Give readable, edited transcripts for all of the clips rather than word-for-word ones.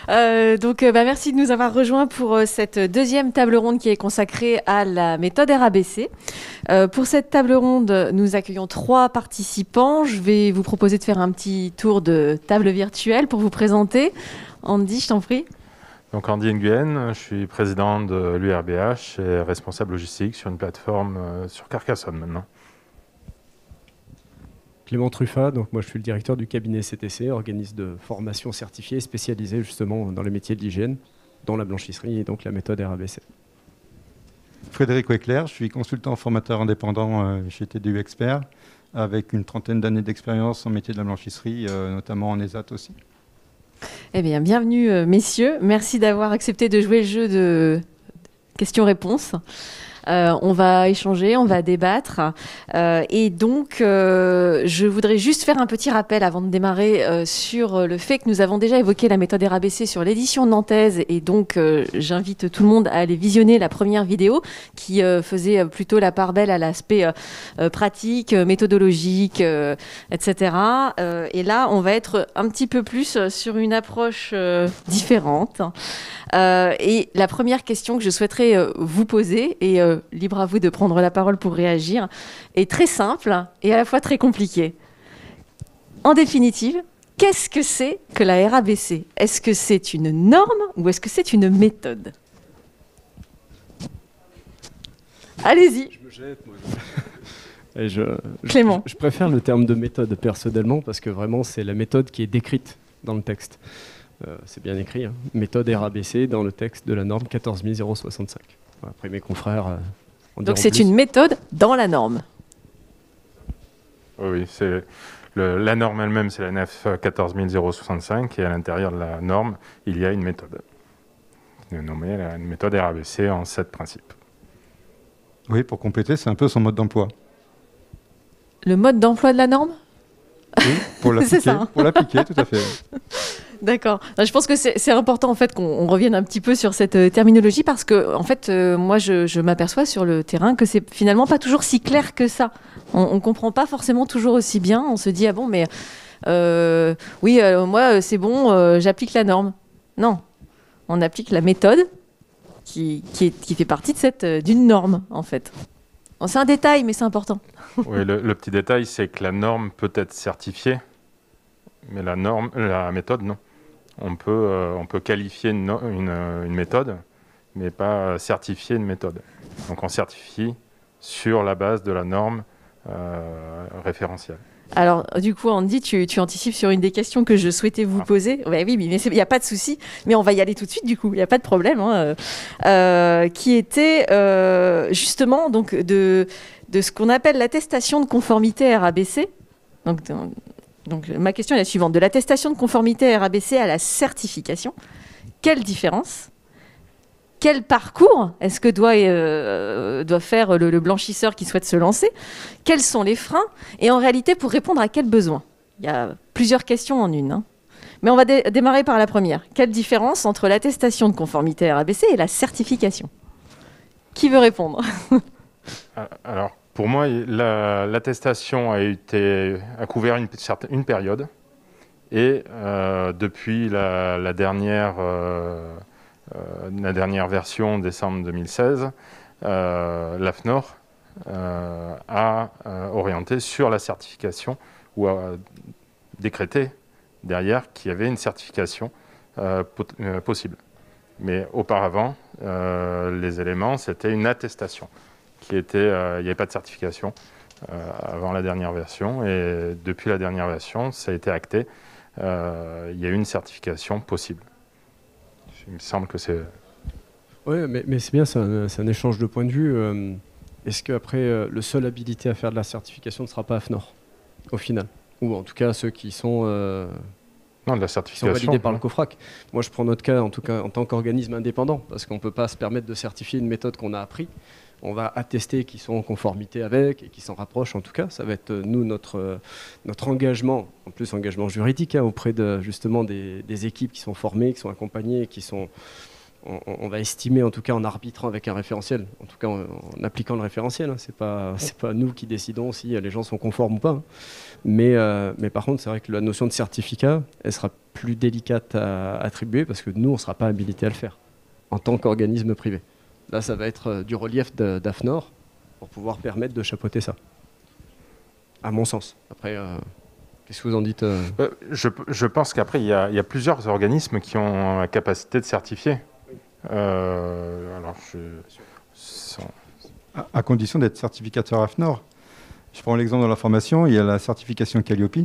Merci de nous avoir rejoints pour cette deuxième table ronde qui est consacrée à la méthode RABC. Pour cette table ronde, nous accueillons 3 participants. Je vais vous proposer de faire un petit tour de table virtuelle pour vous présenter. Andy, je t'en prie. Donc Andy Nguyen, je suis président de l'URBH et responsable logistique sur une plateforme sur Carcassonne maintenant. Clément Truffat, donc moi je suis le directeur du cabinet CTC, organisme de formation certifié spécialisé justement dans les métiers de l'hygiène, dont la blanchisserie et donc la méthode RABC. Frédéric Weckler, je suis consultant formateur indépendant chez TDU Expert, avec une trentaine d'années d'expérience en métier de la blanchisserie, notamment en ESAT aussi. Eh bien, bienvenue messieurs. Merci d'avoir accepté de jouer le jeu de questions-réponses. On va échanger, on va débattre. Je voudrais juste faire un petit rappel avant de démarrer sur le fait que nous avons déjà évoqué la méthode RABC sur l'édition nantaise. Et donc, j'invite tout le monde à aller visionner la première vidéo qui faisait plutôt la part belle à l'aspect pratique, méthodologique, etc. Et là, on va être un petit peu plus sur une approche différente. Et la première question que je souhaiterais vous poser, et libre à vous de prendre la parole pour réagir, est très simple et à la fois très compliquée. En définitive, qu'est-ce que c'est que la RABC? Est-ce que c'est une norme ou est-ce que c'est une méthode? Allez-y. Je me jette, moi. Clément. Je préfère le terme de méthode personnellement parce que vraiment c'est la méthode qui est décrite dans le texte. C'est bien écrit, hein. Méthode RABC dans le texte de la norme 14065. Après mes confrères... Donc c'est une méthode dans la norme. Oui, c'est la norme elle-même, c'est la NF 14065 et à l'intérieur de la norme, il y a une méthode. Nommée une méthode RABC en 7 principes. Oui, pour compléter, c'est un peu son mode d'emploi. Le mode d'emploi de la norme? Oui, pour l'appliquer, ça, hein. Pour l'appliquer, tout à fait. D'accord. Je pense que c'est important en fait qu'on revienne un petit peu sur cette terminologie parce que en fait moi je m'aperçois sur le terrain que c'est finalement pas toujours si clair que ça. On comprend pas forcément toujours aussi bien. On se dit ah bon mais moi c'est bon, j'applique la norme. Non, on applique la méthode qui fait partie d'une norme en fait. Bon, c'est un détail mais c'est important. Oui, le petit détail c'est que la norme peut être certifiée, mais la méthode non. On peut qualifier une méthode, mais pas certifier une méthode. Donc on certifie sur la base de la norme référentielle. Alors, du coup, Andy, tu anticipes sur une des questions que je souhaitais vous poser. Ouais, oui, mais il n'y a pas de souci. Mais on va y aller tout de suite, du coup. Il n'y a pas de problème. Qui était justement donc, de ce qu'on appelle l'attestation de conformité RABC. Donc, ma question est la suivante. De l'attestation de conformité RABC à la certification, quelle différence? Quel parcours est-ce que doit faire le blanchisseur qui souhaite se lancer? Quels sont les freins? Et en réalité, pour répondre à quels besoins? Il y a plusieurs questions en une. Mais on va démarrer par la première. Quelle différence entre l'attestation de conformité RABC et la certification? Qui veut répondre? Alors, pour moi, l'attestation a couvert une période. Et depuis la dernière version, décembre 2016, l'AFNOR a orienté sur la certification ou a décrété derrière qu'il y avait une certification possible. Mais auparavant, les éléments, c'était une attestation. Il n'y avait pas de certification avant la dernière version. Et depuis la dernière version, ça a été acté. Il y a une certification possible. Il me semble que c'est... Oui, mais c'est bien, c'est un échange de points de vue. Est-ce qu'après, le seul habilité à faire de la certification ne sera pas AFNOR, au final? Ou en tout cas, ceux qui sont... Non, de la certification. Qui sont validés par le COFRAC. Moi, je prends notre cas, en tout cas, en tant qu'organisme indépendant, parce qu'on ne peut pas se permettre de certifier une méthode qu'on a appris. On va attester qu'ils sont en conformité avec et qu'ils s'en rapprochent, en tout cas. Ça va être, nous, notre engagement, en plus engagement juridique, auprès de, justement des équipes qui sont formées, qui sont accompagnées, qui sont on va estimer, en tout cas en arbitrant avec un référentiel, en tout cas en appliquant le référentiel. Hein, c'est pas nous qui décidons si les gens sont conformes ou pas. Hein. Mais par contre, c'est vrai que la notion de certificat, elle sera plus délicate à attribuer parce que nous, on ne sera pas habilité à le faire en tant qu'organisme privé. Là, ça va être du relief d'AFNOR pour pouvoir permettre de chapeauter ça, à mon sens. Après, qu'est-ce que vous en dites Je pense qu'après, il y a plusieurs organismes qui ont la capacité de certifier. À condition d'être certificateur AFNOR. Je prends l'exemple de la formation, il y a la certification Calliope.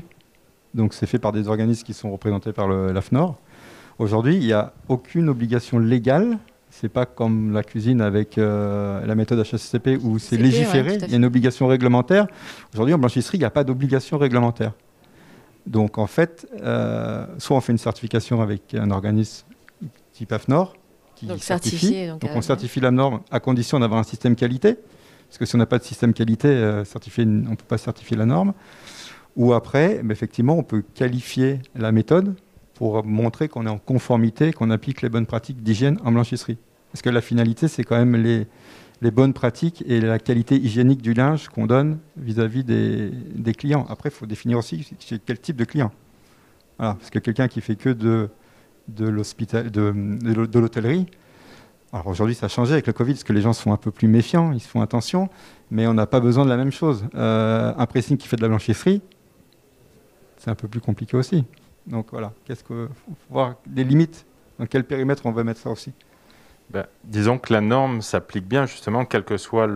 Donc c'est fait par des organismes qui sont représentés par l'AFNOR. Aujourd'hui, il n'y a aucune obligation légale. C'est pas comme la cuisine avec la méthode HACCP où c'est légiféré, il y a une obligation réglementaire. Aujourd'hui, en blanchisserie, il n'y a pas d'obligation réglementaire. Donc en fait, soit on fait une certification avec un organisme type AFNOR qui certifie. Donc on certifie la norme à condition d'avoir un système qualité. Parce que si on n'a pas de système qualité certifié, on ne peut pas certifier la norme. Ou après, effectivement, on peut qualifier la méthode pour montrer qu'on est en conformité, qu'on applique les bonnes pratiques d'hygiène en blanchisserie. Parce que la finalité, c'est quand même les bonnes pratiques et la qualité hygiénique du linge qu'on donne vis-à-vis des clients. Après, il faut définir aussi quel type de client. Voilà, parce que quelqu'un qui fait que de l'hôtellerie, alors aujourd'hui, ça a changé avec le Covid, parce que les gens se font un peu plus méfiants, ils se font attention, mais on n'a pas besoin de la même chose. Un pressing qui fait de la blanchisserie, c'est un peu plus compliqué aussi. Donc voilà, faut voir les limites, dans quel périmètre on va mettre ça aussi. Disons que la norme s'applique bien, justement, quel que soit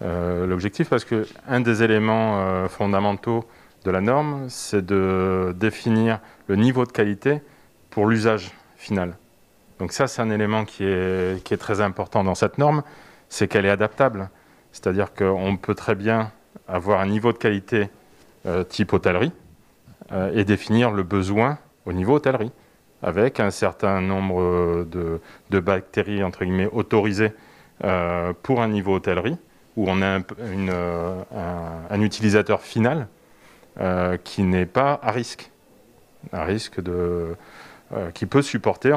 l'objectif, parce qu'un des éléments fondamentaux de la norme, c'est de définir le niveau de qualité pour l'usage final. Donc ça, c'est un élément qui est très important dans cette norme, c'est qu'elle est adaptable. C'est-à-dire qu'on peut très bien avoir un niveau de qualité type hôtellerie et définir le besoin au niveau hôtellerie, avec un certain nombre de bactéries, entre guillemets, autorisées pour un niveau hôtellerie, où on a un utilisateur final qui n'est pas à risque qui peut supporter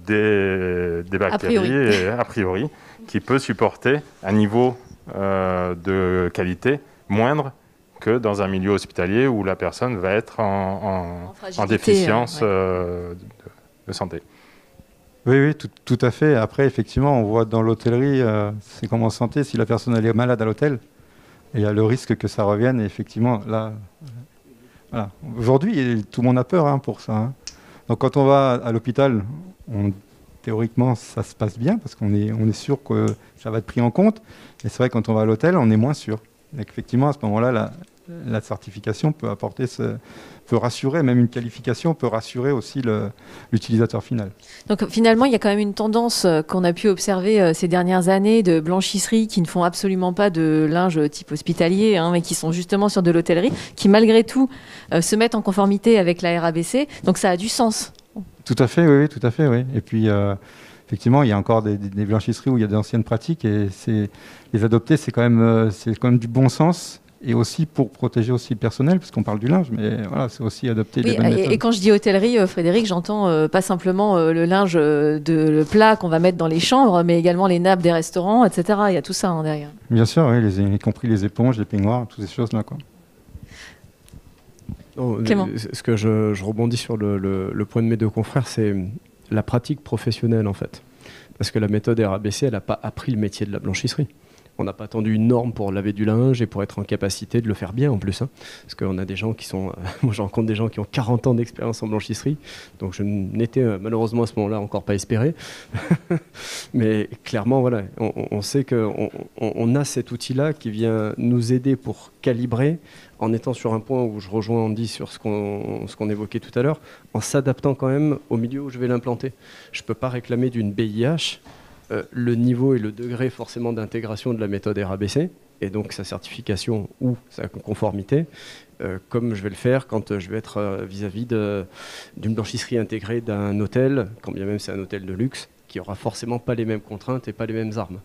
des bactéries, a priori, qui peut supporter un niveau de qualité moindre que dans un milieu hospitalier où la personne va être en déficience de santé. Oui, tout à fait. Après, effectivement, on voit dans l'hôtellerie, c'est comme en santé, si la personne elle est malade à l'hôtel, il y a le risque que ça revienne. Et effectivement, là, voilà. Aujourd'hui, tout le monde a peur pour ça. Hein. Donc quand on va à l'hôpital, théoriquement, ça se passe bien parce qu'on est sûr que ça va être pris en compte. Et c'est vrai que quand on va à l'hôtel, on est moins sûr. Donc effectivement, à ce moment-là, la certification peut peut rassurer, même une qualification peut rassurer aussi l'utilisateur final. Donc finalement, il y a quand même une tendance qu'on a pu observer ces dernières années de blanchisseries qui ne font absolument pas de linge type hospitalier, mais qui sont justement sur de l'hôtellerie, qui malgré tout se mettent en conformité avec la RABC. Donc ça a du sens. Tout à fait, oui, tout à fait, oui. Et puis effectivement, il y a encore des blanchisseries où il y a d'anciennes pratiques et les adopter, c'est quand même du bon sens. Et aussi pour protéger aussi le personnel, puisqu'on parle du linge, mais voilà, c'est aussi adopter les bonnes méthodes. Et quand je dis hôtellerie, Frédéric, j'entends pas simplement le linge le plat qu'on va mettre dans les chambres, mais également les nappes des restaurants, etc. Il y a tout ça derrière. Bien sûr, oui, y compris les éponges, les peignoirs, toutes ces choses-là, quoi. Clément. Ce que je rebondis sur le point de mes deux confrères, c'est la pratique professionnelle, en fait. Parce que la méthode RABC, elle n'a pas appris le métier de la blanchisserie. On n'a pas attendu une norme pour laver du linge et pour être en capacité de le faire bien en plus. Parce qu'on a des gens qui sont... moi, je rencontre des gens qui ont 40 ans d'expérience en blanchisserie. Donc, je n'étais malheureusement à ce moment-là encore pas espéré. Mais clairement, voilà, on sait qu'on a cet outil-là qui vient nous aider pour calibrer en étant sur un point où je rejoins Andy sur ce qu'on évoquait tout à l'heure, en s'adaptant quand même au milieu où je vais l'implanter. Je ne peux pas réclamer d'une BIH le niveau et le degré forcément d'intégration de la méthode RABC, et donc sa certification ou sa conformité, comme je vais le faire quand je vais être vis-à-vis d'une blanchisserie intégrée d'un hôtel, quand bien même c'est un hôtel de luxe, qui n'aura forcément pas les mêmes contraintes et pas les mêmes armes.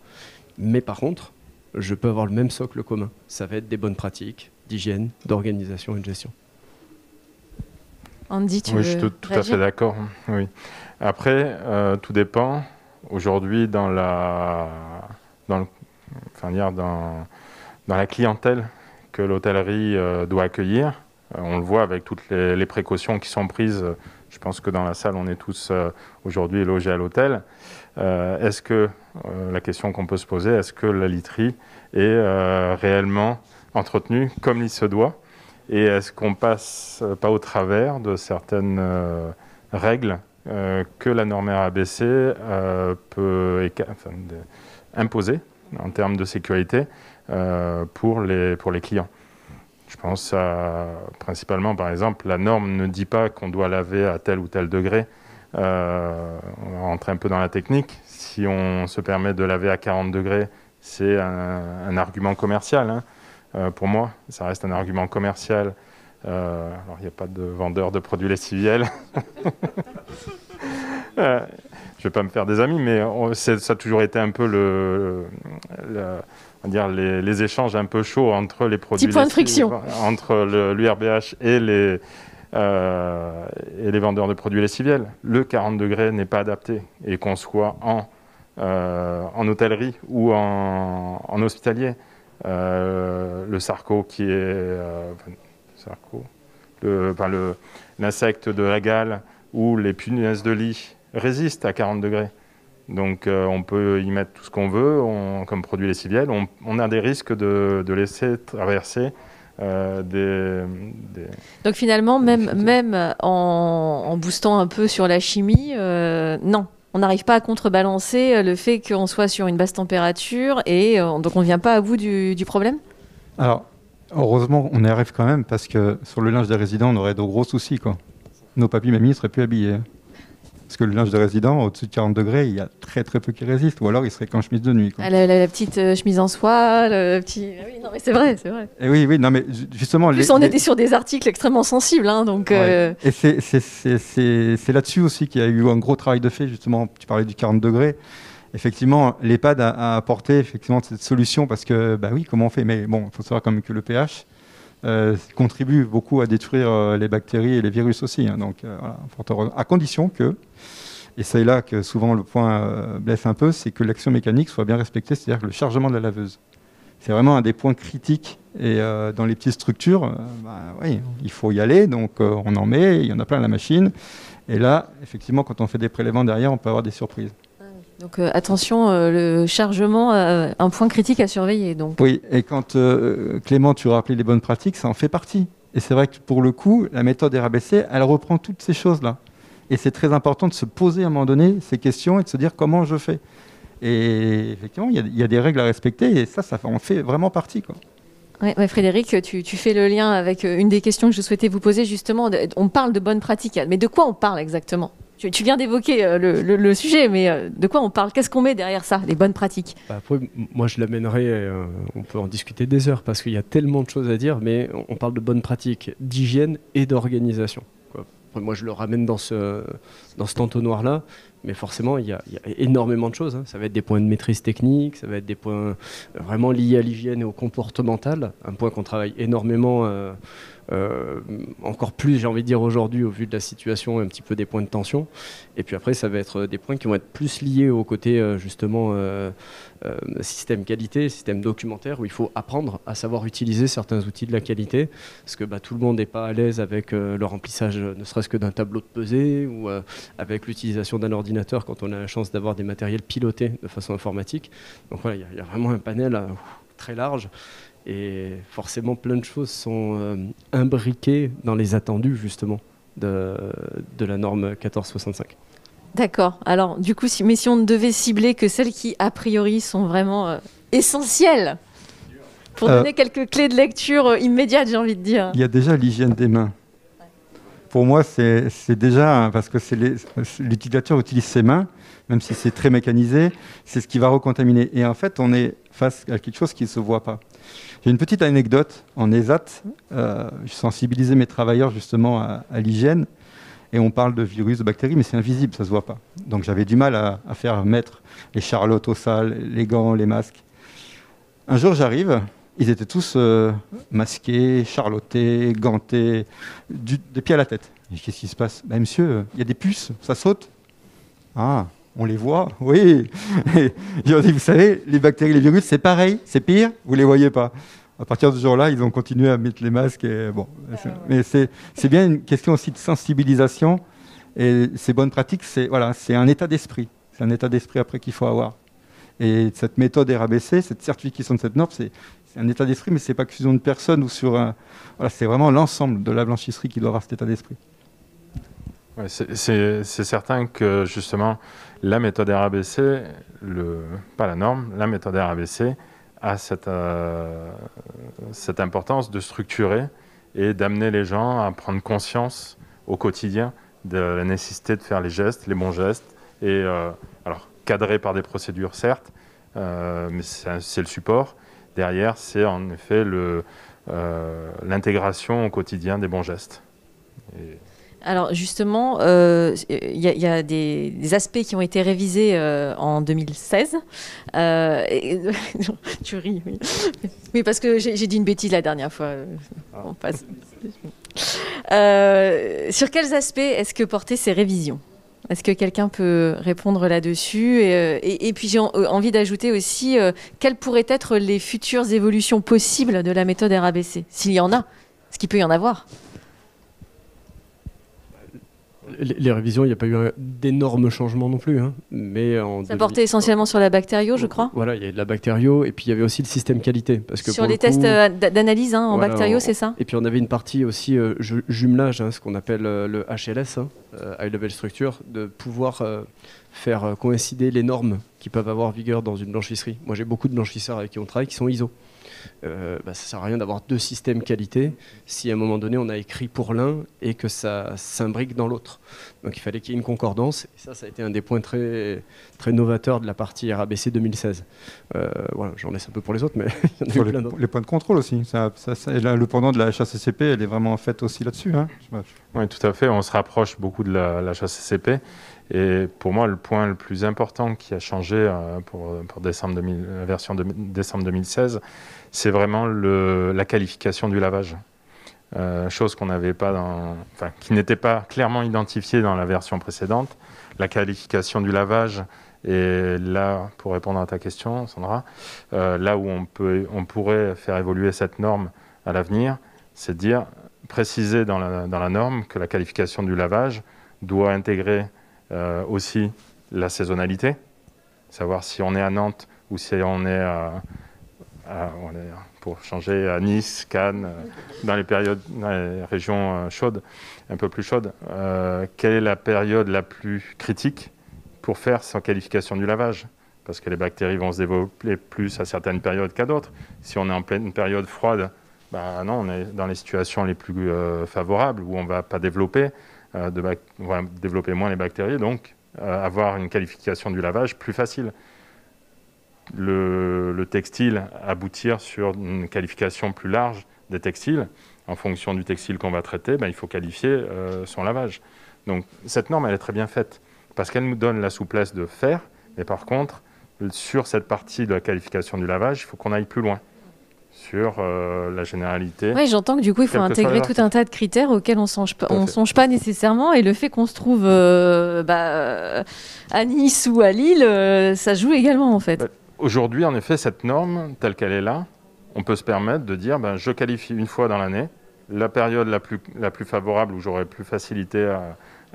Mais par contre, je peux avoir le même socle commun. Ça va être des bonnes pratiques d'hygiène, d'organisation et de gestion. Andy, tu veux Oui, je suis tout à fait d'accord. Oui. Après, tout dépend aujourd'hui dans la clientèle que l'hôtellerie doit accueillir. On le voit avec toutes les précautions qui sont prises. Je pense que dans la salle, on est tous aujourd'hui logés à l'hôtel. Est-ce que, la question qu'on peut se poser, est-ce que la literie est réellement entretenue comme il se doit? Et est-ce qu'on passe pas au travers de certaines règles que la norme RABC peut imposer en termes de sécurité pour les clients? Je pense principalement, par exemple, la norme ne dit pas qu'on doit laver à tel ou tel degré. On va rentrer un peu dans la technique. Si on se permet de laver à 40 degrés, c'est un argument commercial, hein. Pour moi, ça reste un argument commercial. Alors, il n'y a pas de vendeur de produits lessiviels. Je ne vais pas me faire des amis, mais ça a toujours été un peu on va dire les échanges un peu chauds entre les produits Petit point de friction. Entre l'URBH et les vendeurs de produits lessiviels. Le 40 degrés n'est pas adapté, et qu'on soit en hôtellerie ou en hospitalier. Le sarco qui est l'insecte de la gale ou les punaises de lit résistent à 40 degrés. Donc on peut y mettre tout ce qu'on veut comme produit lessiviel. On a des risques de laisser traverser Donc finalement, même en boostant un peu sur la chimie, non. On n'arrive pas à contrebalancer le fait qu'on soit sur une basse température et donc on ne vient pas à bout du problème? Alors, heureusement, on y arrive quand même parce que sur le linge des résidents, on aurait de gros soucis, quoi. Nos papis mamies ne seraient plus habillés. Parce que le linge des résidents, au-dessus de 40 degrés, il y a très très peu qui résistent. Ou alors, il serait qu'en chemise de nuit, quoi. La petite chemise en soie, le petit... Ah oui, non, mais c'est vrai. Et oui, non, mais justement... En plus, on était sur des articles extrêmement sensibles, hein, donc... Ouais. Et c'est là-dessus aussi qu'il y a eu un gros travail de fait, justement. Tu parlais du 40 degrés. Effectivement, l'EHPAD a apporté effectivement cette solution parce que, bah oui, comment on fait? Mais bon, il faut savoir quand même que le pH contribue beaucoup à détruire les bactéries et les virus aussi. Hein, donc, voilà, à condition que... Et c'est là que souvent le point blesse un peu, c'est que l'action mécanique soit bien respectée, c'est-à-dire que le chargement de la laveuse. C'est vraiment un des points critiques. Et dans les petites structures, oui, il faut y aller, donc on en met, il y en a plein à la machine. Et là, effectivement, quand on fait des prélèvements derrière, on peut avoir des surprises. Donc attention, le chargement, un point critique à surveiller. Donc. Oui, et quand Clément, tu rappelais les bonnes pratiques, ça en fait partie. Et c'est vrai que pour le coup, la méthode RABC, elle reprend toutes ces choses-là. Et c'est très important de se poser à un moment donné ces questions et de se dire comment je fais. Et effectivement, il y a des règles à respecter et ça en fait vraiment partie, quoi. Ouais, Frédéric, tu fais le lien avec une des questions que je souhaitais vous poser justement. On parle de bonnes pratiques, mais de quoi on parle exactement? Tu viens d'évoquer le sujet, mais de quoi on parle? Qu'est-ce qu'on met derrière ça, les bonnes pratiques? Après, moi, je l'amènerai, on peut en discuter des heures, parce qu'il y a tellement de choses à dire, mais on parle de bonnes pratiques d'hygiène et d'organisation. Moi, je le ramène dans cet entonnoir-là, mais forcément, il y a énormément de choses. Hein. Ça va être des points de maîtrise technique, ça va être des points vraiment liés à l'hygiène et au comportemental, un point qu'on travaille énormément, encore plus, j'ai envie de dire aujourd'hui, au vu de la situation, un petit peu des points de tension. Et puis après, ça va être des points qui vont être plus liés au côté, justement, système qualité, système documentaire, où il faut apprendre à savoir utiliser certains outils de la qualité, parce que tout le monde n'est pas à l'aise avec le remplissage, ne serait-ce que d'un tableau de pesée, ou avec l'utilisation d'un ordinateur quand on a la chance d'avoir des matériels pilotés de façon informatique. Donc voilà, il y a vraiment un panel très large, et forcément plein de choses sont imbriquées dans les attendus justement de la norme 1465. D'accord. Alors, du coup, si on ne devait cibler que celles qui, a priori, sont vraiment essentielles, pour donner quelques clés de lecture immédiates, j'ai envie de dire. Il y a déjà l'hygiène des mains. Pour moi, c'est déjà, parce que l'utilisateur utilise ses mains, même si c'est très mécanisé, c'est ce qui va recontaminer. Et en fait, on est face à quelque chose qui ne se voit pas. J'ai une petite anecdote. En ESAT, je sensibilisais mes travailleurs justement à l'hygiène. Et on parle de virus, de bactéries, mais c'est invisible, ça ne se voit pas. Donc j'avais du mal à faire mettre les charlottes au sale, les gants, les masques. Un jour, j'arrive, ils étaient tous masqués, charlottés, gantés, des pieds à la tête. Qu'est-ce qui se passe? Monsieur, il y a des puces, ça saute. Ah, On les voit, oui. Et ils ont dit, vous savez, les bactéries, les virus, c'est pareil, c'est pire, vous les voyez pas. À partir de ce jour-là, ils ont continué à mettre les masques. Et, bon, mais c'est bien une question aussi de sensibilisation. Et ces bonnes pratiques, c'est un état d'esprit. C'est un état d'esprit après qu'il faut avoir. Et cette méthode RABC, cette certification de cette norme, c'est un état d'esprit, mais c'est pas que sur une personne ou sur un... Voilà, c'est vraiment l'ensemble de la blanchisserie qui doit avoir cet état d'esprit. Ouais, c'est certain que justement la méthode RABC, pas la norme, la méthode RABC a cette importance de structurer et d'amener les gens à prendre conscience au quotidien de la nécessité de faire les gestes, les bons gestes, et alors cadré par des procédures certes, mais c'est le support. Derrière, c'est en effet l'intégration au quotidien des bons gestes. Et... Alors justement, y a des aspects qui ont été révisés en 2016. Tu ris, oui. Oui, parce que j'ai dit une bêtise la dernière fois. On passe. Sur quels aspects est-ce que portaient ces révisions ? Est-ce que quelqu'un peut répondre là-dessus ? Et puis j'ai envie d'ajouter aussi quelles pourraient être les futures évolutions possibles de la méthode RABC, s'il y en a, ce qu'il peut y en avoir. Les révisions, il n'y a pas eu d'énormes changements non plus. Hein. Mais ça portait essentiellement sur la bactério, je crois. Voilà, il y a de la bactério et puis il y avait aussi le système qualité. Parce que sur les tests d'analyse en bactério, c'est ça ? Et puis on avait une partie aussi jumelage, ce qu'on appelle le HLS, High Level Structure, de pouvoir faire coïncider les normes qui peuvent avoir vigueur dans une blanchisserie. Moi j'ai beaucoup de blanchisseurs avec qui on travaille qui sont ISO. Ça ne sert à rien d'avoir deux systèmes qualité si à un moment donné on a écrit pour l'un et que ça s'imbrique dans l'autre. Donc il fallait qu'il y ait une concordance, et ça a été un des points très, très novateurs de la partie RABC 2016. Voilà, j'en laisse un peu pour les autres, mais il y en a eu plein d'autres. Les points de contrôle aussi, le pendant de la HACCP, elle est vraiment faite aussi là-dessus. Hein. Oui, tout à fait, on se rapproche beaucoup de la HACCP. Et pour moi, le point le plus important qui a changé pour la version de décembre 2016, c'est vraiment la qualification du lavage. Chose qu'on n'avait pas qui n'était pas clairement identifiée dans la version précédente. La qualification du lavage, et là, pour répondre à ta question, Sandra, là où on pourrait faire évoluer cette norme à l'avenir, c'est de préciser dans la norme que la qualification du lavage doit intégrer aussi la saisonnalité, savoir si on est à Nantes ou si on est pour changer à Nice, Cannes, dans les régions chaudes, un peu plus chaudes, quelle est la période la plus critique pour faire sa qualification du lavage ? Parce que les bactéries vont se développer plus à certaines périodes qu'à d'autres. Si on est en pleine période froide, non, on est dans les situations les plus favorables où on ne va pas développer. On va développer moins les bactéries, donc avoir une qualification du lavage plus facile. Le textile, aboutir sur une qualification plus large des textiles, en fonction du textile qu'on va traiter, il faut qualifier son lavage. Donc cette norme, elle est très bien faite, parce qu'elle nous donne la souplesse de faire, mais par contre, sur cette partie de la qualification du lavage, il faut qu'on aille plus loin. Sur la généralité. Oui, j'entends que du coup, il faut intégrer tout un tas de critères auxquels on ne songe pas nécessairement. Et le fait qu'on se trouve à Nice ou à Lille, ça joue également en fait. Aujourd'hui, en effet, cette norme, telle qu'elle est là, on peut se permettre de dire je qualifie une fois dans l'année la période la plus favorable où j'aurai plus facilité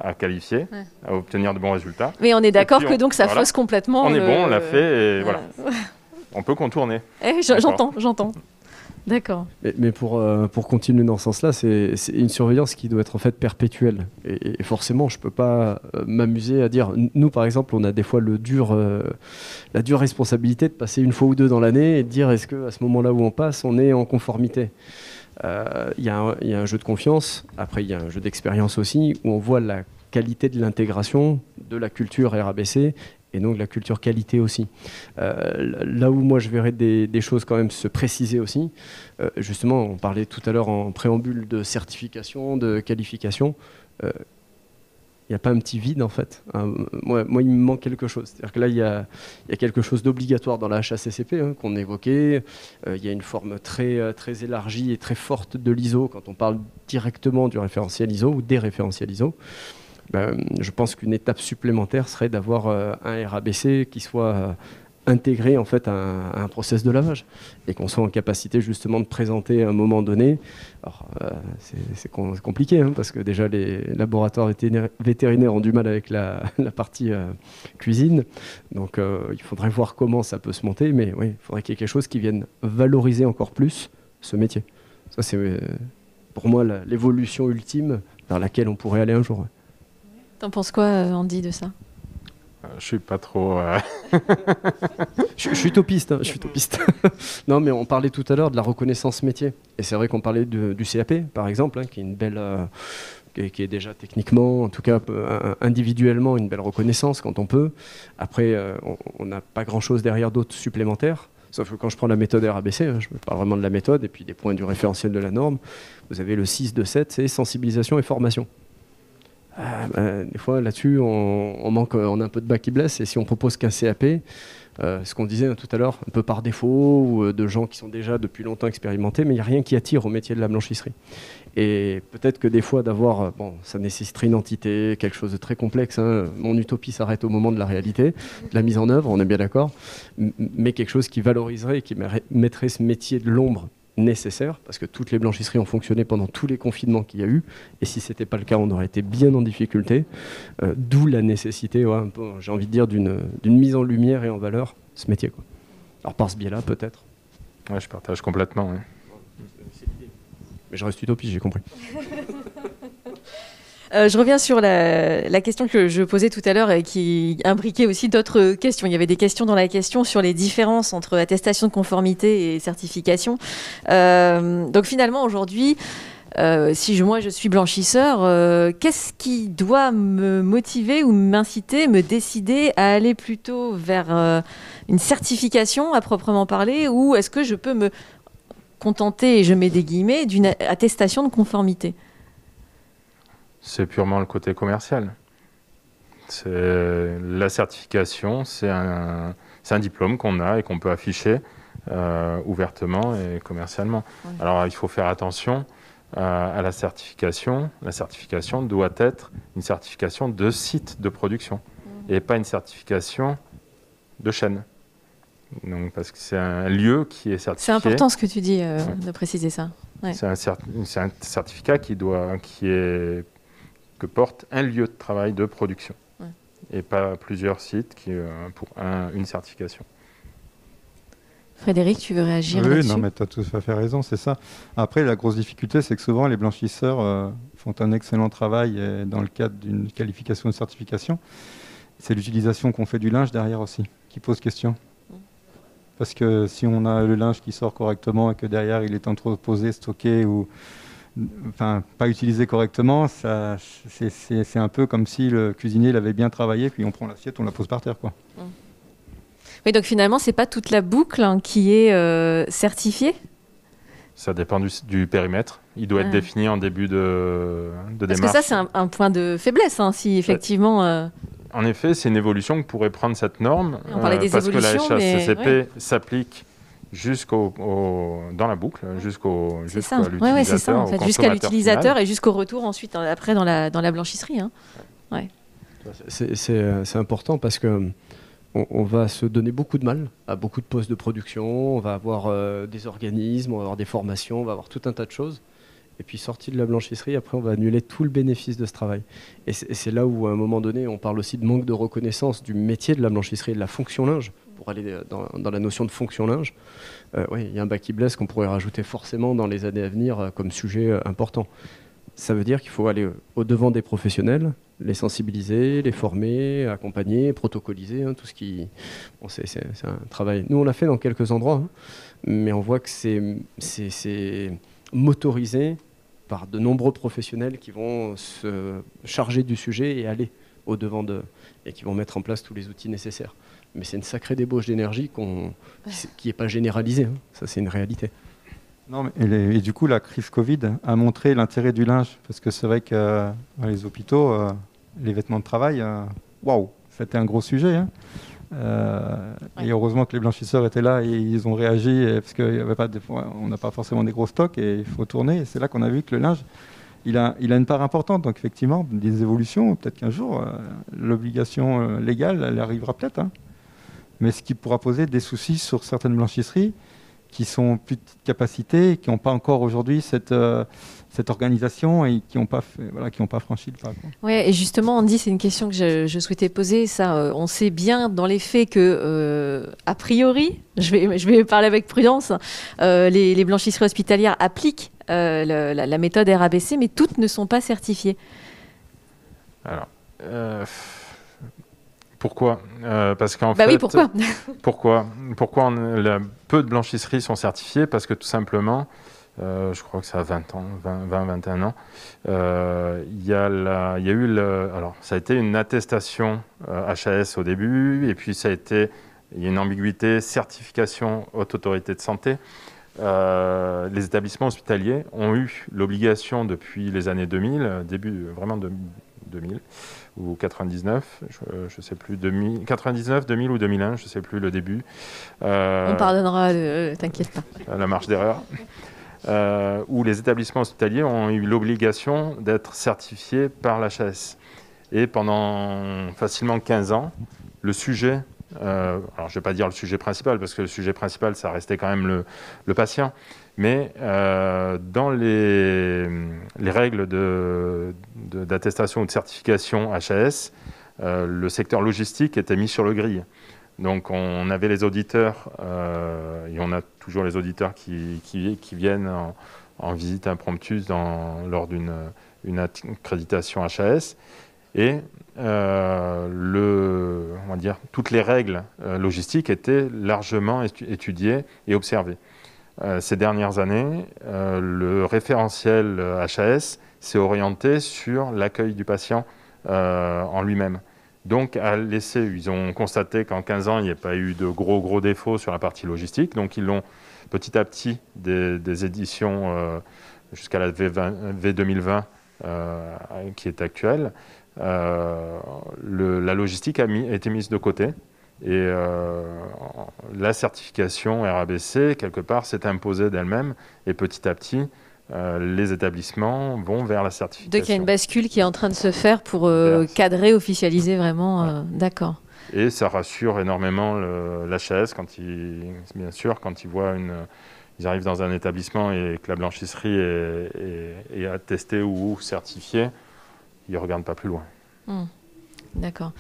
à qualifier, à obtenir de bons résultats. Mais on est d'accord que donc ça fausse complètement. On est bon, on l'a fait et voilà. On peut contourner. J'entends. D'accord. Mais pour continuer dans ce sens-là, c'est une surveillance qui doit être en fait perpétuelle. Et forcément, je ne peux pas m'amuser à dire... Nous, par exemple, on a des fois la dure responsabilité de passer une fois ou deux dans l'année et de dire est-ce qu'à ce moment-là où on passe, on est en conformité. Il y a un jeu de confiance, après il y a un jeu d'expérience aussi, où on voit la qualité de l'intégration de la culture RABC et donc la culture qualité aussi. Là où moi je verrais des choses quand même se préciser aussi, justement on parlait tout à l'heure en préambule de certification, de qualification, il n'y a pas un petit vide en fait. Moi il me manque quelque chose. C'est-à-dire que là il y a quelque chose d'obligatoire dans la HACCP qu'on évoquait, il y a une forme très, très élargie et très forte de l'ISO quand on parle directement du référentiel ISO ou des référentiels ISO. je pense qu'une étape supplémentaire serait d'avoir un RABC qui soit intégré en fait à un process de lavage et qu'on soit en capacité justement de présenter à un moment donné. Alors c'est compliqué hein, parce que déjà les laboratoires vétérinaires ont du mal avec la partie cuisine, donc il faudrait voir comment ça peut se monter, mais oui, il faudrait qu'il y ait quelque chose qui vienne valoriser encore plus ce métier. Ça c'est pour moi l'évolution ultime vers laquelle on pourrait aller un jour. T'en penses quoi, Andy, de ça? Je suis pas trop... Je suis utopiste. Hein, non, mais on parlait tout à l'heure de la reconnaissance métier. Et c'est vrai qu'on parlait du CAP, par exemple, hein, qui est une belle... qui est déjà techniquement, en tout cas individuellement, une belle reconnaissance quand on peut. Après, on n'a pas grand-chose derrière d'autres supplémentaires. Sauf que quand je prends la méthode RABC, hein, je parle vraiment de la méthode et puis des points du référentiel de la norme, vous avez le 6 de 7, c'est sensibilisation et formation. Des fois, là-dessus, on a un peu de bas qui blesse. Et si on propose qu'un CAP, ce qu'on disait tout à l'heure, un peu par défaut, ou de gens qui sont déjà depuis longtemps expérimentés, mais il n'y a rien qui attire au métier de la blanchisserie. Et peut-être que des fois, d'avoir, ça nécessiterait une entité, quelque chose de très complexe. Hein. Mon utopie s'arrête au moment de la réalité, de la mise en œuvre, on est bien d'accord, mais quelque chose qui valoriserait et qui mettrait ce métier de l'ombre nécessaire, parce que toutes les blanchisseries ont fonctionné pendant tous les confinements qu'il y a eu, et si ce n'était pas le cas, on aurait été bien en difficulté, d'où la nécessité, j'ai envie de dire, d'une mise en lumière et en valeur de ce métier, quoi. Alors par ce biais-là, peut-être. Ouais, je partage complètement. Ouais. Mais je reste utopiste, j'ai compris. Je reviens sur la question que je posais tout à l'heure et qui imbriquait aussi d'autres questions. Il y avait des questions dans la question sur les différences entre attestation de conformité et certification. Donc finalement, aujourd'hui, si moi je suis blanchisseur, qu'est-ce qui doit me motiver ou m'inciter, me décider à aller plutôt vers une certification à proprement parler, ou est-ce que je peux me contenter, et je mets des guillemets, d'une attestation de conformité? C'est purement le côté commercial. La certification, c'est un diplôme qu'on a et qu'on peut afficher ouvertement et commercialement. Ouais. Alors il faut faire attention à la certification. La certification doit être une certification de site de production et pas une certification de chaîne. Donc, parce que c'est un lieu qui est certifié. C'est important ce que tu dis de préciser ça. Ouais. C'est un certificat que porte un lieu de travail de production, et pas plusieurs sites pour une certification. Frédéric, tu veux réagir là-dessus? Oui, non, mais tu as tout à fait raison, c'est ça. Après, la grosse difficulté, c'est que souvent, les blanchisseurs font un excellent travail dans le cadre d'une qualification de certification. C'est l'utilisation qu'on fait du linge derrière aussi, qui pose question. Parce que si on a le linge qui sort correctement et que derrière, il est entreposé, stocké ou... Enfin, pas utilisé correctement, c'est un peu comme si le cuisinier l'avait bien travaillé, puis on prend l'assiette, on la pose par terre, quoi. Oui, donc finalement, c'est pas toute la boucle qui est certifiée. Ça dépend du périmètre. Il doit être défini en début de démarche. Parce que ça, c'est un point de faiblesse, hein, si effectivement... En effet, c'est une évolution que pourrait prendre cette norme, on parlait des parce que la HACCP s'applique dans la boucle, jusqu'à l'utilisateur, c'est ça, en fait, jusqu'à l'utilisateur et jusqu'au retour ensuite après dans la blanchisserie. Hein. Ouais. C'est important parce que on va se donner beaucoup de mal à beaucoup de postes de production, on va avoir des organismes, on va avoir des formations, on va avoir tout un tas de choses. Et puis sorti de la blanchisserie, après on va annuler tout le bénéfice de ce travail. Et c'est là où à un moment donné, on parle aussi de manque de reconnaissance du métier de la blanchisserie et de la fonction linge, pour aller dans la notion de fonction linge. Il y a un bas qui blesse qu'on pourrait rajouter forcément dans les années à venir comme sujet important. Ça veut dire qu'il faut aller au-devant des professionnels, les sensibiliser, les former, accompagner, protocoliser, tout ce qui... Bon, c'est un travail... Nous, on l'a fait dans quelques endroits, mais on voit que c'est motorisé par de nombreux professionnels qui vont se charger du sujet et aller au-devant et qui vont mettre en place tous les outils nécessaires. Mais c'est une sacrée débauche d'énergie qui n'est pas généralisée. Ça, c'est une réalité. Non, mais et du coup, la crise Covid a montré l'intérêt du linge. Parce que c'est vrai que dans les hôpitaux, les vêtements de travail, waouh, c'était un gros sujet. Hein. Et heureusement que les blanchisseurs étaient là et ils ont réagi parce qu'on n'a pas forcément des gros stocks et il faut tourner. Et c'est là qu'on a vu que le linge, il a une part importante. Donc effectivement, des évolutions, peut-être qu'un jour, l'obligation légale, elle arrivera peut-être. Hein. Mais ce qui pourra poser des soucis sur certaines blanchisseries qui sont plus de petite capacité, qui n'ont pas encore aujourd'hui cette organisation et qui n'ont pas franchi le pas. Oui, et justement, Andy, c'est une question que je souhaitais poser. Ça, on sait bien dans les faits que, a priori, je vais parler avec prudence, les blanchisseries hospitalières appliquent la méthode RABC, mais toutes ne sont pas certifiées. Alors, pourquoi parce qu'en fait, oui, pourquoi Pourquoi peu de blanchisseries sont certifiées? Parce que tout simplement, je crois que ça a 21 ans, il y a eu alors ça a été une attestation HAS au début, et puis il y a une ambiguïté, certification haute autorité de santé. Les établissements hospitaliers ont eu l'obligation depuis les années 2000, début vraiment de 2000 ou 99, je sais plus, 99, 2000 ou 2001, je sais plus le début. On pardonnera, t'inquiète pas. La marge d'erreur. Où les établissements hospitaliers ont eu l'obligation d'être certifiés par l'HAS. Et pendant facilement 15 ans, le sujet, alors je ne vais pas dire le sujet principal, parce que le sujet principal, ça restait quand même le patient, mais dans les règles d'attestation ou de certification HAS, le secteur logistique était mis sur le grill. Donc on avait les auditeurs, et on a toujours les auditeurs qui viennent en visite impromptue lors d'une accréditation HAS, et on va dire, toutes les règles logistiques étaient largement étudiées et observées. Ces dernières années, le référentiel HAS s'est orienté sur l'accueil du patient en lui-même. Donc, ils ont constaté qu'en 15 ans, il n'y a pas eu de gros défauts sur la partie logistique. Donc, ils l'ont petit à petit, des éditions jusqu'à la V2020 qui est actuelle, la logistique a été mise de côté. Et la certification RABC, quelque part, s'est imposée d'elle-même. Et petit à petit, les établissements vont vers la certification. Donc il y a une bascule qui est en train de se faire pour cadrer, officialiser vraiment. Ouais. D'accord. Et ça rassure énormément l'HAS quand ils voient ils arrivent dans un établissement et que la blanchisserie est attestée ou certifiée, ils ne regardent pas plus loin. D'accord.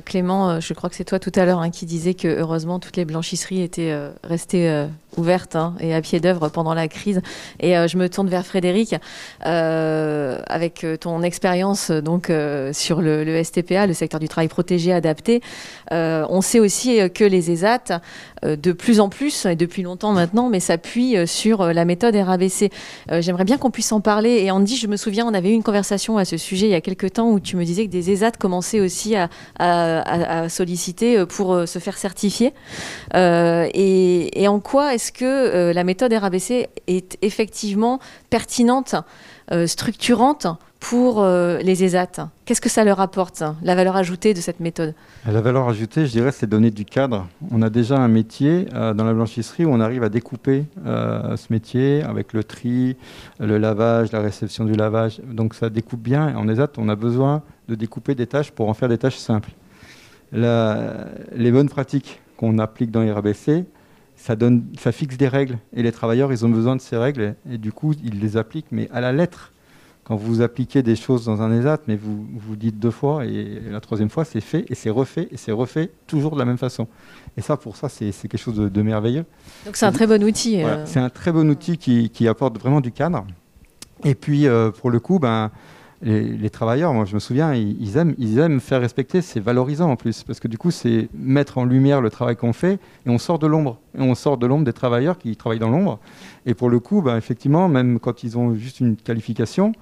Clément, je crois que c'est toi tout à l'heure qui disais que heureusement toutes les blanchisseries étaient restées ouvertes et à pied d'œuvre pendant la crise. Et je me tourne vers Frédéric. Avec ton expérience donc sur le STPA, le secteur du travail protégé adapté, on sait aussi que les ESAT, de plus en plus, et depuis longtemps maintenant, mais s'appuient sur la méthode RABC. J'aimerais bien qu'on puisse en parler. Et Andy, je me souviens, on avait eu une conversation à ce sujet il y a quelques temps où tu me disais que des ESAT commençaient aussi à solliciter pour se faire certifier. Et en quoi est-ce que la méthode RABC est effectivement pertinente, structurante pour les ESAT? Qu'est-ce que ça leur apporte, la valeur ajoutée de cette méthode? La valeur ajoutée, je dirais, c'est donner du cadre. On a déjà un métier dans la blanchisserie où on arrive à découper ce métier avec le tri, le lavage, la réception du lavage. Donc ça découpe bien. En ESAT, on a besoin de découper des tâches pour en faire des tâches simples. Les bonnes pratiques qu'on applique dans les RABC, ça fixe des règles. Et les travailleurs, ils ont besoin de ces règles. Et du coup, ils les appliquent, mais à la lettre. Quand vous appliquez des choses dans un ESAT, mais vous dites 2 fois, et la 3e fois, c'est fait, et c'est refait toujours de la même façon. Et ça, pour ça, c'est quelque chose de merveilleux. Donc c'est un très bon outil. Voilà, c'est un très bon outil qui apporte vraiment du cadre. Et puis, pour le coup, les travailleurs, moi je me souviens, ils aiment faire respecter, c'est valorisant en plus, parce que du coup, c'est mettre en lumière le travail qu'on fait, et on sort de l'ombre. Et on sort de l'ombre des travailleurs qui travaillent dans l'ombre. Et pour le coup, effectivement, même quand ils ont juste une qualification,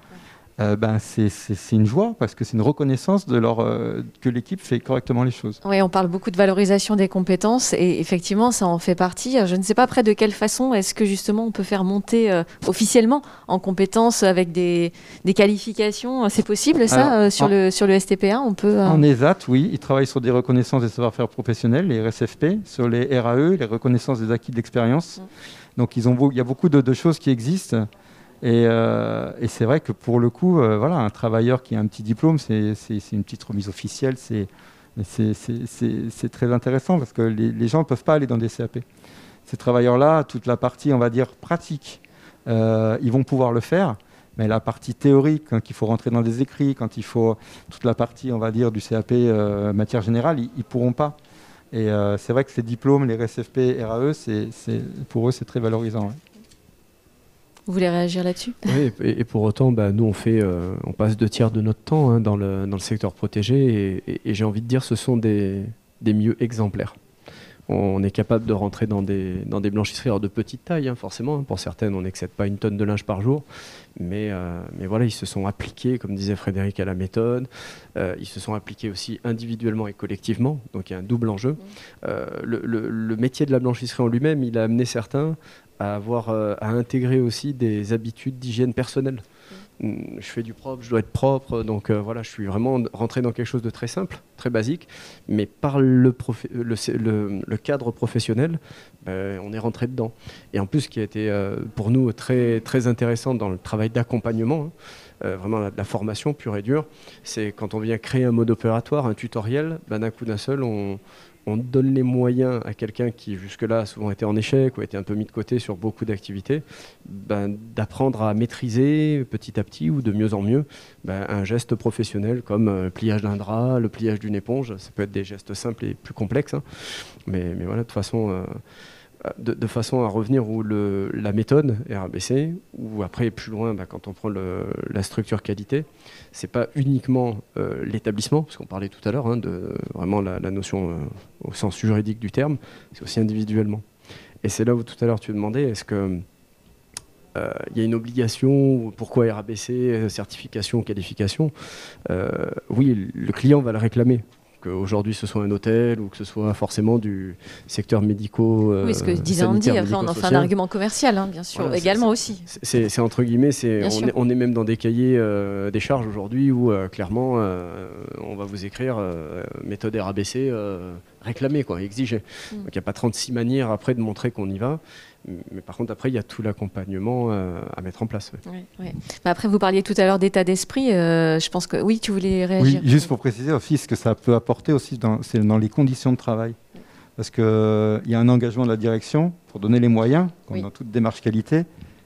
c'est une joie parce que c'est une reconnaissance que l'équipe fait correctement les choses. Oui, on parle beaucoup de valorisation des compétences et effectivement, ça en fait partie. Je ne sais pas après de quelle façon est-ce que justement on peut faire monter officiellement en compétences avec des qualifications. C'est possible ça? Alors, sur le STPA on peut, En ESAT, oui, ils travaillent sur des reconnaissances des savoir-faire professionnels, les RSFP, sur les RAE, les reconnaissances des acquis de l'expérience. Donc il y a beaucoup de choses qui existent. Et c'est vrai que pour le coup, voilà, un travailleur qui a un petit diplôme, c'est une petite remise officielle, c'est très intéressant parce que les gens ne peuvent pas aller dans des CAP. Ces travailleurs-là, toute la partie, on va dire, pratique, ils vont pouvoir le faire, mais la partie théorique, quand il faut rentrer dans des écrits, quand il faut toute la partie, on va dire, du CAP matière générale, ils ne pourront pas. Et c'est vrai que ces diplômes, les RSFP, RAE, pour eux, c'est très valorisant. Ouais. Vous voulez réagir là-dessus? Oui, et pour autant, nous, on passe 2 tiers de notre temps dans le secteur protégé, et j'ai envie de dire, ce sont des milieux exemplaires. On est capable de rentrer dans des blanchisseries de petite taille, forcément. Pour certaines, on n'excède pas 1 tonne de linge par jour. Mais voilà, ils se sont appliqués, comme disait Frédéric, à la méthode. Ils se sont appliqués aussi individuellement et collectivement. Donc il y a un double enjeu. Le métier de la blanchisserie en lui-même, il a amené certains à intégrer aussi des habitudes d'hygiène personnelle. Je fais du propre, je dois être propre, donc voilà, je suis vraiment rentré dans quelque chose de très simple, très basique, mais par le cadre professionnel, on est rentré dedans. Et en plus, ce qui a été pour nous très, très intéressant dans le travail d'accompagnement, vraiment la formation pure et dure, c'est quand on vient créer un mode opératoire, un tutoriel, d'un coup d'un seul, on donne les moyens à quelqu'un qui jusque-là a souvent été en échec ou a été un peu mis de côté sur beaucoup d'activités, d'apprendre à maîtriser petit à petit ou de mieux en mieux un geste professionnel comme le pliage d'un drap, le pliage d'une éponge. Ça peut être des gestes simples et plus complexes, mais voilà, de façon à revenir où la méthode RABC, ou après plus loin, quand on prend la structure qualité, c'est pas uniquement l'établissement, parce qu'on parlait tout à l'heure de vraiment la notion au sens juridique du terme, c'est aussi individuellement. Et c'est là où tout à l'heure tu demandais, est-ce que il y a une obligation, pourquoi RABC, certification, qualification? Oui, le client va le réclamer. Qu'aujourd'hui ce soit un hôtel ou que ce soit forcément du secteur médico. Oui, ce que disait Andy, après on en fait un argument commercial, bien sûr, voilà, également aussi. C'est entre guillemets, on est même dans des cahiers des charges aujourd'hui où clairement on va vous écrire méthode RABC réclamée, exigée. Donc il n'y a pas 36 manières après de montrer qu'on y va. Mais par contre, après, il y a tout l'accompagnement à mettre en place. Oui. Après, vous parliez tout à l'heure d'état d'esprit. Je pense que oui, tu voulais réagir. Oui, juste pour préciser aussi, ce que ça peut apporter aussi, c'est dans les conditions de travail. Parce qu'il y a un engagement de la direction pour donner les moyens, comme dans toute démarche qualité.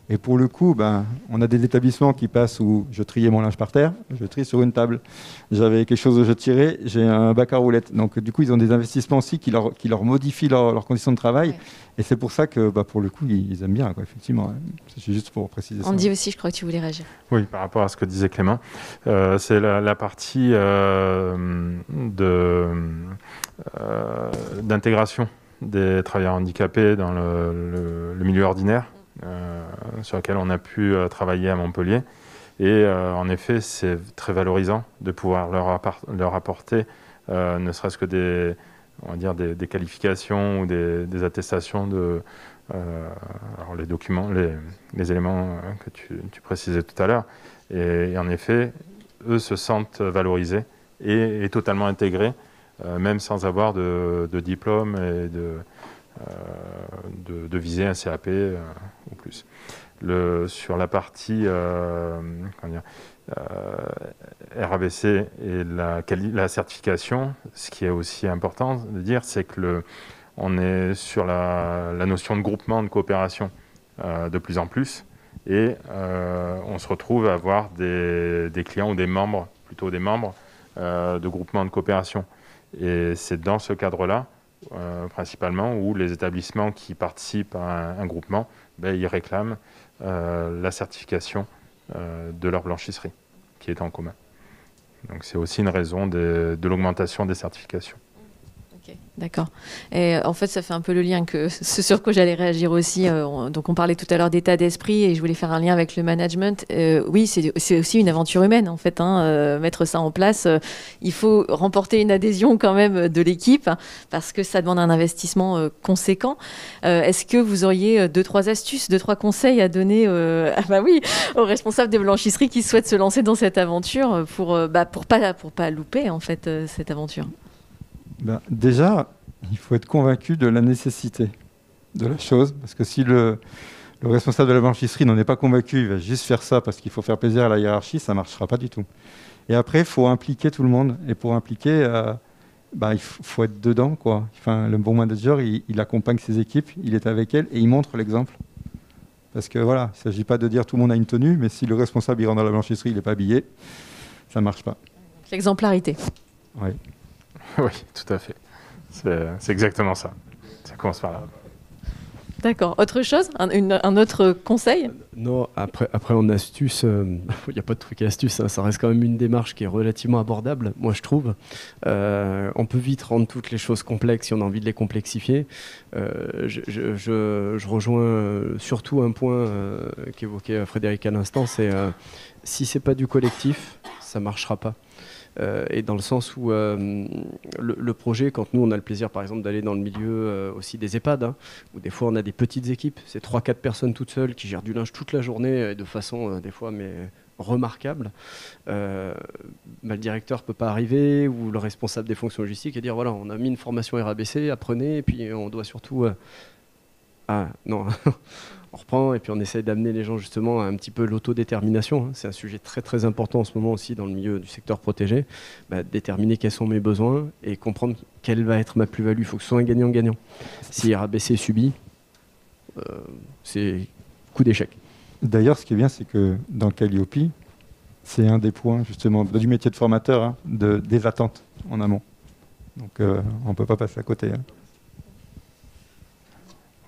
Et pour le coup, on a des établissements qui passent où je triais mon linge par terre, je trie sur une table. J'avais quelque chose où je tirais, j'ai un bac à roulettes. Donc du coup, ils ont des investissements aussi qui leur modifient leurs conditions de travail. Ouais. Et c'est pour ça que, pour le coup, ils aiment bien, effectivement. C'est juste pour préciser ça. Andy aussi, je crois que tu voulais réagir. Oui, par rapport à ce que disait Clément, c'est la partie d'intégration des travailleurs handicapés dans le milieu ordinaire. Sur lequel on a pu travailler à Montpellier. Et en effet, c'est très valorisant de pouvoir leur apporter ne serait-ce que des qualifications ou des attestations alors les documents, les éléments que tu précisais tout à l'heure. Et en effet, eux se sentent valorisés et totalement intégrés, même sans avoir de diplôme et de viser un CAP ou plus. Sur la partie RABC et la certification, ce qui est aussi important de dire, c'est que on est sur la notion de groupement de coopération de plus en plus, et on se retrouve à avoir des clients ou des membres de groupement de coopération. Et c'est dans ce cadre-là, principalement, où les établissements qui participent à un groupement, ils réclament la certification de leur blanchisserie, qui est en commun. Donc c'est aussi une raison de l'augmentation des certifications. Ok, d'accord. Et en fait, ça fait un peu le lien que ce sur quoi j'allais réagir aussi. Donc, on parlait tout à l'heure d'état d'esprit et je voulais faire un lien avec le management. Oui, c'est aussi une aventure humaine, en fait. Mettre ça en place, il faut remporter une adhésion quand même de l'équipe parce que ça demande un investissement conséquent. Est-ce que vous auriez 2-3 astuces, 2-3 conseils à donner aux responsables des blanchisseries qui souhaitent se lancer dans cette aventure pour pas louper en fait cette aventure? Déjà, il faut être convaincu de la nécessité de la chose, parce que si le le responsable de la blanchisserie n'en est pas convaincu, il va juste faire ça parce qu'il faut faire plaisir à la hiérarchie, ça ne marchera pas du tout. Et après, il faut impliquer tout le monde. Et pour impliquer, il faut être dedans, quoi. Enfin, le bon manager, il accompagne ses équipes, il est avec elles et il montre l'exemple. Parce que voilà, il ne s'agit pas de dire tout le monde a une tenue, mais si le responsable il rentre dans la blanchisserie, il n'est pas habillé, ça ne marche pas. L'exemplarité. Oui. Oui, tout à fait. C'est exactement ça. Ça commence par là. D'accord. Autre chose, un autre conseil? Non, après en astuce, il n'y a pas de truc et astuce, hein, ça reste quand même une démarche qui est relativement abordable, moi je trouve. On peut vite rendre toutes les choses complexes si on a envie de les complexifier. Je rejoins surtout un point qu'évoquait Frédéric à l'instant, c'est si c'est pas du collectif, ça marchera pas. Et dans le sens où le projet, quand nous on a le plaisir par exemple d'aller dans le milieu aussi des EHPAD, hein, où des fois on a des petites équipes, c'est 3-4 personnes toutes seules qui gèrent du linge toute la journée de façon des fois remarquable. Le directeur ne peut pas arriver ou le responsable des fonctions logistiques et dire voilà, on a mis une formation RABC, apprenez, et puis on doit surtout... non on reprend et puis on essaye d'amener les gens justement à un petit peu l'autodétermination. C'est un sujet très très important en ce moment aussi dans le milieu du secteur protégé. Déterminer quels sont mes besoins et comprendre quelle va être ma plus-value. Il faut que ce soit un gagnant-gagnant. Si RABC subit, c'est coup d'échec. D'ailleurs, ce qui est bien, c'est que dans Calliope, c'est un des points justement du métier de formateur, hein, des attentes en amont. Donc on ne peut pas passer à côté. Hein.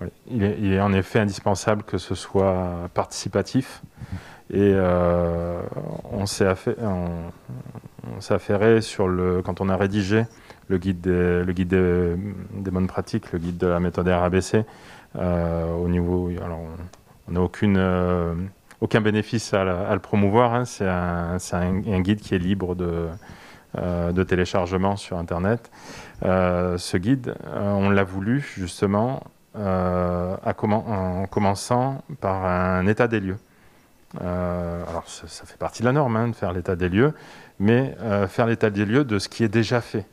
Oui. Il est en effet indispensable que ce soit participatif et on s'est affairé quand on a rédigé le guide des bonnes pratiques, le guide de la méthode RABC. Au niveau, alors on n'a aucun bénéfice à le promouvoir. Hein. C'est un guide qui est libre de téléchargement sur Internet. Ce guide, on l'a voulu justement en commençant par un état des lieux. Alors ça fait partie de la norme, hein, de faire l'état des lieux, mais faire l'état des lieux de ce qui est déjà fait.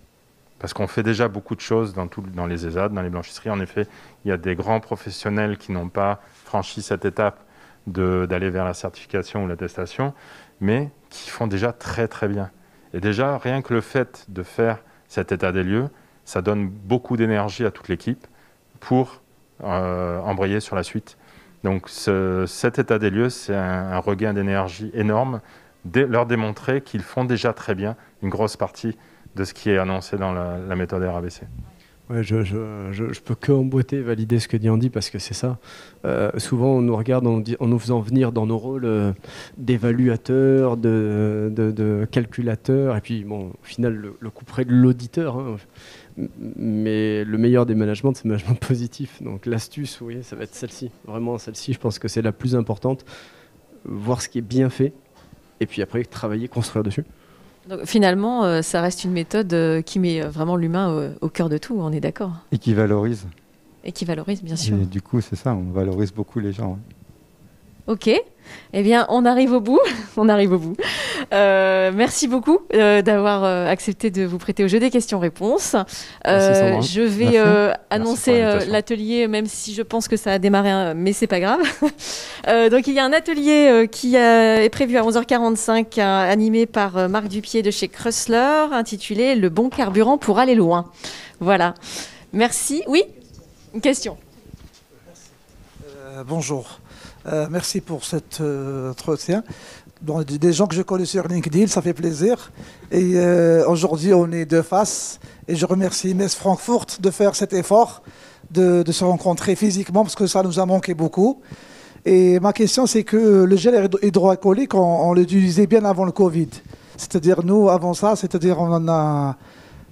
Parce qu'on fait déjà beaucoup de choses dans les ESAD, dans les blanchisseries. En effet, il y a des grands professionnels qui n'ont pas franchi cette étape d'aller vers la certification ou l'attestation, mais qui font déjà très très bien. Et déjà, rien que le fait de faire cet état des lieux, ça donne beaucoup d'énergie à toute l'équipe pour embrayer sur la suite. Donc cet état des lieux, c'est un regain d'énergie énorme, leur démontrer qu'ils font déjà très bien une grosse partie de ce qui est annoncé dans la méthode RABC. Ouais, je peux que emboîter, valider ce que dit Andy, parce que c'est ça. Souvent, on nous regarde en nous faisant venir dans nos rôles d'évaluateur, de calculateur, et puis bon, au final, le coup près de l'auditeur. Hein. Mais le meilleur des managements, c'est le management positif. Donc l'astuce, oui, ça va être celle-ci. Vraiment, celle-ci, je pense que c'est la plus importante. Voir ce qui est bien fait, et puis après, travailler, construire dessus. Donc, finalement, ça reste une méthode qui met vraiment l'humain au cœur de tout, on est d'accord. Et qui valorise. Et qui valorise, bien sûr. Et du coup, c'est ça, on valorise beaucoup les gens. Ouais. Ok, eh bien, on arrive au bout. Merci beaucoup d'avoir accepté de vous prêter au jeu des questions-réponses. Je vais annoncer l'atelier, même si je pense que ça a démarré, mais c'est pas grave. Donc, il y a un atelier qui est prévu à 11h45, animé par Marc Dupier de chez Chrysler, intitulé « Le bon carburant pour aller loin ». Voilà. Merci. Oui, une question. Bonjour. Merci pour cet entretien. Bon, des gens que je connais sur LinkedIn, ça fait plaisir. Et aujourd'hui, on est de face. Et je remercie Metz Francfort de faire cet effort, de se rencontrer physiquement, parce que ça nous a manqué beaucoup. Et ma question, c'est que le gel hydroalcoolique, on l'utilisait bien avant le Covid. C'est-à-dire, nous, avant ça, on en a...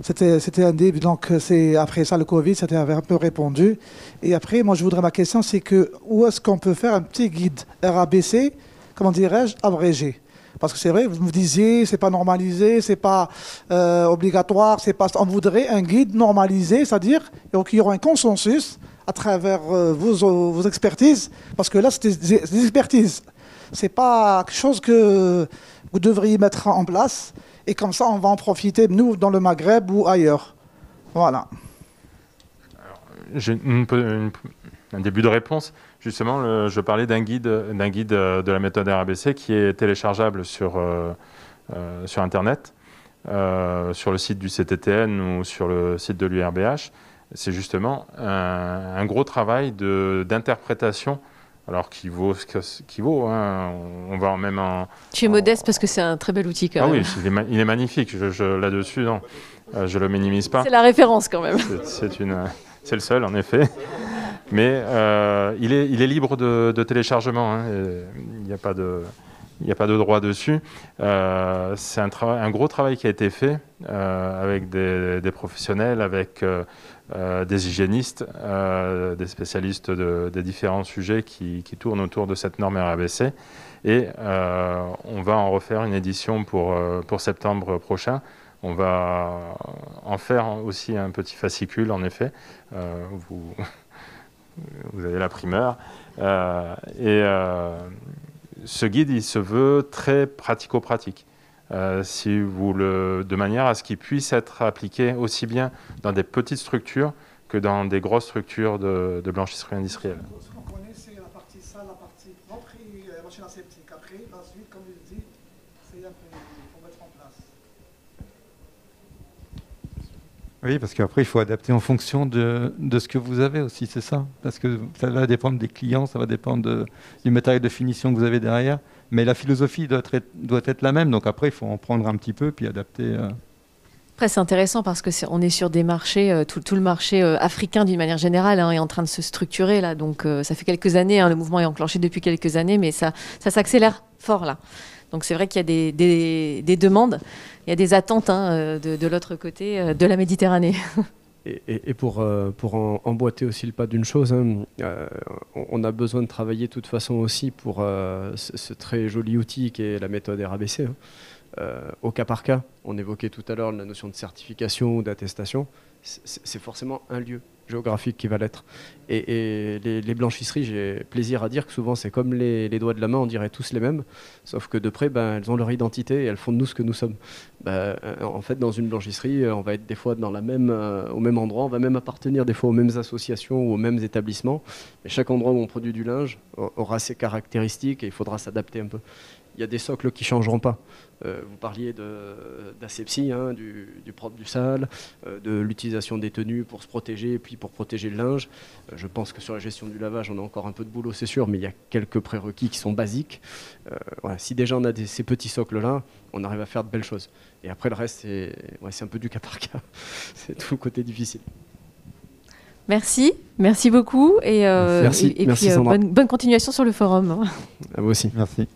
C'était un début, donc c'est après ça le Covid, ça avait un peu répondu. Et après, moi, ma question, c'est que où est-ce qu'on peut faire un petit guide RABC, comment dirais-je, abrégé? Parce que c'est vrai, vous me disiez, c'est pas normalisé, c'est pas obligatoire, c'est pas. On voudrait un guide normalisé, c'est-à-dire qu'il y aura un consensus à travers vos expertises, parce que là, c'est des expertises. C'est pas quelque chose que vous devriez mettre en place. Et comme ça, on va en profiter, nous, dans le Maghreb ou ailleurs. Voilà. Alors, début de réponse. Justement, je parlais d'un guide de la méthode RABC qui est téléchargeable sur Internet, sur le site du CTTN ou sur le site de l'URBH. C'est justement un gros travail d'interprétation, alors qui vaut ce qu'il vaut. Hein. On va même en... Tu es modeste parce que c'est un très bel outil quand même. Oui, il est magnifique. Là-dessus, non, je le minimise pas. C'est la référence quand même. C'est le seul, en effet. Mais il est libre de téléchargement. Hein. Il n'y a pas de droit dessus. C'est un gros travail qui a été fait avec des professionnels, avec des hygiénistes, des spécialistes des différents sujets qui tournent autour de cette norme RABC. Et on va en refaire une édition pour septembre prochain. On va en faire aussi un petit fascicule, en effet. Vous avez la primeur. Ce guide, il se veut très pratico-pratique, de manière à ce qu'il puisse être appliqué aussi bien dans des petites structures que dans des grosses structures de blanchisserie industrielle. Ce qu'on connaît, c'est la partie sale, la partie propre et la machine aseptique. Après, la suite, comme il dit, c'est un peu, il faut mettre en place. Oui, parce qu'après, il faut adapter en fonction de ce que vous avez aussi, c'est ça. Parce que ça va dépendre des clients, ça va dépendre du matériel de finition que vous avez derrière. Mais la philosophie doit être la même. Donc après, il faut en prendre un petit peu puis adapter. Après, c'est intéressant parce qu'on est sur des marchés, tout le marché africain d'une manière générale est en train de se structurer là. Donc ça fait quelques années, le mouvement est enclenché depuis quelques années, mais ça s'accélère fort là. Donc c'est vrai qu'il y a des demandes, il y a des attentes de l'autre côté de la Méditerranée. Et pour emboîter aussi le pas d'une chose, on a besoin de travailler de toute façon aussi pour ce très joli outil qui est la méthode RABC. Au cas par cas, on évoquait tout à l'heure la notion de certification ou d'attestation, c'est forcément un lieu géographique qui va l'être. Et les blanchisseries, j'ai plaisir à dire que souvent c'est comme les doigts de la main, on dirait tous les mêmes, sauf que de près, elles ont leur identité et elles font de nous ce que nous sommes. En fait, dans une blanchisserie, on va être des fois au même endroit, on va même appartenir des fois aux mêmes associations ou aux mêmes établissements, mais chaque endroit où on produit du linge aura ses caractéristiques et il faudra s'adapter un peu. Il y a des socles qui ne changeront pas. Vous parliez d'asepsie, du propre, du sale, de l'utilisation des tenues pour se protéger et puis pour protéger le linge. Je pense que sur la gestion du lavage, on a encore un peu de boulot, c'est sûr, mais il y a quelques prérequis qui sont basiques. Si déjà on a ces petits socles-là, on arrive à faire de belles choses. Et après, le reste, c'est un peu du cas par cas. C'est tout le côté difficile. Merci beaucoup. Et merci puis Sandra. bonne continuation sur le forum. À vous aussi. Merci.